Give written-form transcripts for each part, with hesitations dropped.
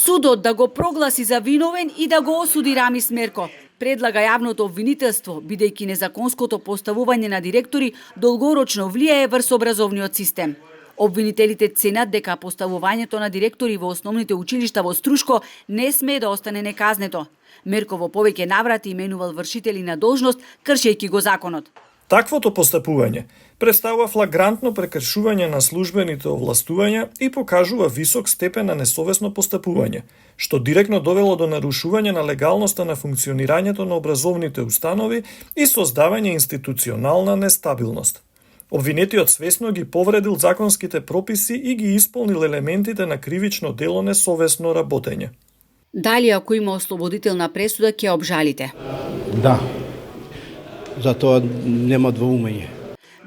Судот да го прогласи за виновен и да го осуди Рамис Мерко. Предлага јавното обвинителство, бидејќи незаконското поставување на директори долгорочно влијае врз образовниот систем. Обвинителите ценат дека поставувањето на директори во основните училишта во Струшко не смее да остане неказнето. Мерко во повеќе наврати именувал вршители на должност, кршејќи го законот. Таквото постапување представува флагрантно прекршување на службените овластувања и покажува висок степен на несовесно постапување, што директно довело до нарушување на легалноста на функционирањето на образовните установи и создавање институционална нестабилност. Обвинетиот свесно ги повредил законските прописи и ги исполнил елементите на кривично дело несовесно работење. Дали ако има ослободителна пресуда ќе обжалите? Да. Затоа нема двоумење.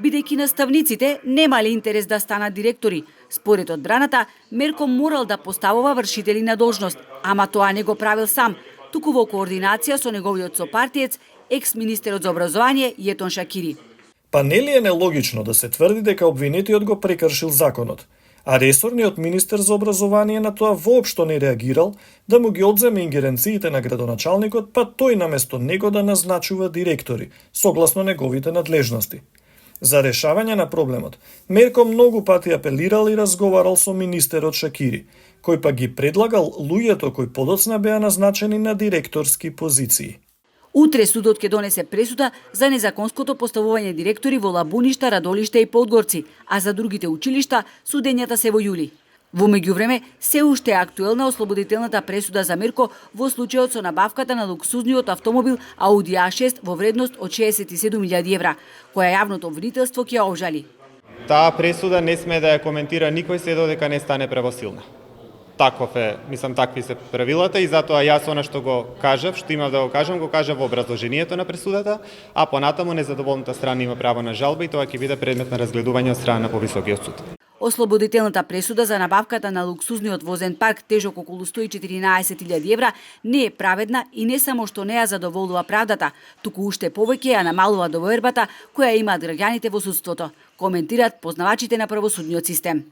Бидејќи наставниците немале интерес да станат директори, според одбраната, Мерко морал да поставува вршители на должност, ама тоа не го правил сам, туку во координација со неговиот сопартиец, екс-министерот за образование Јетон Шакири. Па нели е нелогично да се тврди дека обвинетиот го прекршил законот, а ресорниот министер за образование на тоа воопшто не реагирал да му ги одземе ингеренциите на градоначалникот, па тој наместо него да назначува директори, согласно неговите надлежности. За решавање на проблемот, Мерко многу пати апелирал и разговарал со министерот Шакири, кој па ги предлагал луѓето кои подоцна беа назначени на директорски позиции. Утре судот ќе донесе пресуда за незаконското поставување директори во Лабуништа, Радолиште и Подгорци, а за другите училишта судењата се во јули. Во меѓувреме, се уште е актуелна ослободителната пресуда за Мерко во случајот со набавката на луксузниот автомобил Ауди А6 во вредност од 67.000 евра, која јавното обвинителство ќе обжали. Таа пресуда не смее да ја коментира никој се додека не стане правосилна. Такви се правилата и затоа јас она што го кажав, што имав да го кажав во образложението на пресудата, а понатаму незадоволната страна има право на жалба и тоа ќе биде предмет на разгледување од страна на повисокиот суд. Ослободителната пресуда за набавката на луксузниот возен парк тежок околу 114.000 евра не е праведна и не само што не ја задоволува правдата, туку уште повеќе ја намалува довербата која имаат граѓаните во судството, коментираат познавачите на правосудниот систем.